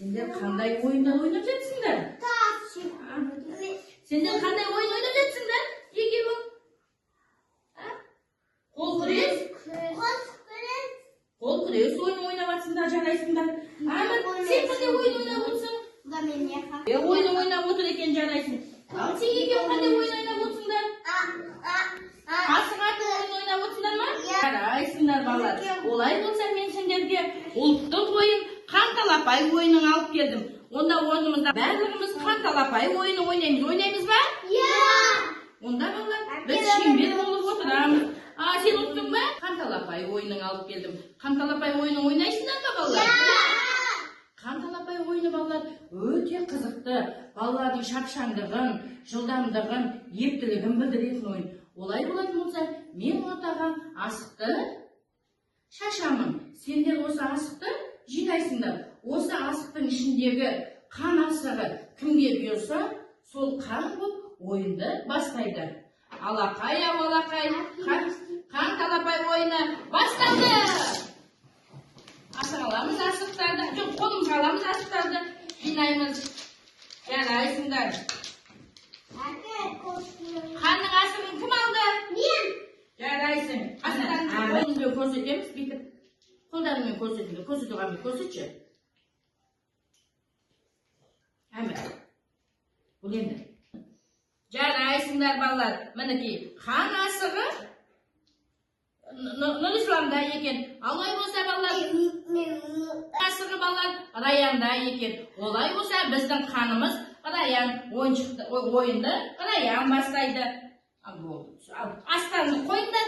Sender qanday o'yinlar o'ynab жатсыңдар? Sender qanday o'yin o'ynab жатсыңдар? Екеуі? Қол күрес? Қол күрес ойын ойнап жатсыңдар, жарайсыңдар. Амір, сен қандай ойын ойнап отырсың? Ойын ойнап отыр екен, жарайсың. Ал сен екеуі қандай ойын ойнап отырсыңдар? Асық атып ойын ойнап отырсыңдар ма? Жарайсыңдар балалар. Олай болса мен сендерге ұлттық ойын қанталапай ойынын алып келдім. Онда ойынымызда барлығымыз қанталапай ойыны ойнаймыз. Ойнаймыз ба? Онда балалар біз шеңбер болып отырамыз. Сен ұттың ба? Қанталапай ойынын алып келдім. Қанталапай ойыны ойнайсыңдар ма балалар? Қанталапай ойыны балалар өте қызықты. Балалардың шапшаңдығын, жылдамдығын, ептілігін білдіретін ойын. Олай болатын болса, мен ортаға асықты шашамын. Сендер осы асықты жинайсыңдар. Осы асықтың ішіндегі қан асығы кімге бұйырса, сол қан болып ойынды бастайды. Алақай, алақай, қанталапай ойыны басталды. Асық аламыз асықтарды, жоқ, қолымызға аламыз асықтарды, жинаймыз. Жарайсыңдар. Қанның асығын кім алды? Мен. Жарайсың. Асықтарын қолымызбен көрсетеміз, бүйтіп. Қолдарымен көрсетіңдер, көрсетуғанмен көрсетші. Әмір. Бұл енді. Жарайсыңдар балалар. Мінекей, қан асығы Нұрисламда екен. Олай болса балалар, асығы балалар Раянда екен. Олай болса біздің қанымыз Раян ойынды Раян бастайды. Астарыңды қойыңдар.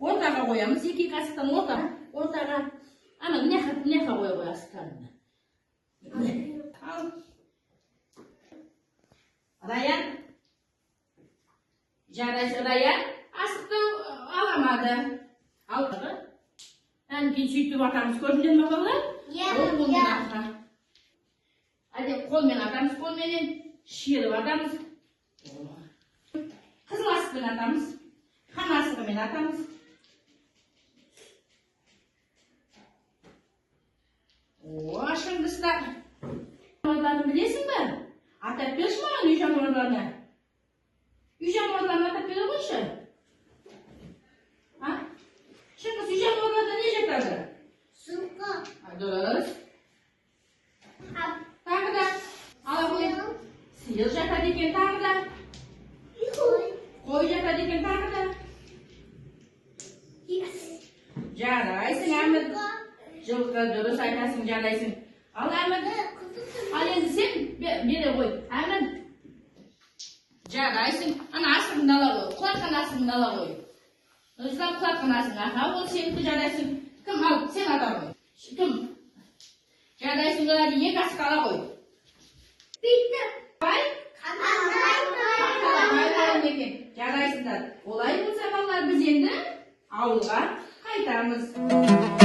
Ортаға қоямыз, екі асықтан ортаға. Ана, мыняқа қой асықтарына. Раян, жарайсы Раян, асықты аламады. Алдағы. Кейін сөйтіп атамыз көрдіңдер ме балалар? Қолмен атамыз, қолменен шиырып атамыз. Қызыл асықпен атамыз. Қан асығымен атамыз. Шыңғыста жануарларын білесің бе? Атап берші маған үй жануарларына. Үй жануарларына атап бере қойшы. Шыңғыс, үй жануарларда не жатады? Жылқы. Дұрыс. Тағы да. Ала қойын. Сиыр жатады екен тағы да. Қой жатады екен тағы да. Жарайсың, Әмір. Жылқы, дұрыс айтасың, жарайсың. Ал Әмір, ал енді сен бере қой. Әмір, жарайсың. Ана асығыңды ала қой, құлатқан асығыңды ала қой. Нұрислам құлатқан асығың, ол сенікі жарайсың. Кім ал, сен ата қой. Кім? Жарайсың, екі асық ала қой. Бейті. Бай? Жарайсыңдар. Олай болса балалар біз енді ауылға қайтамыз.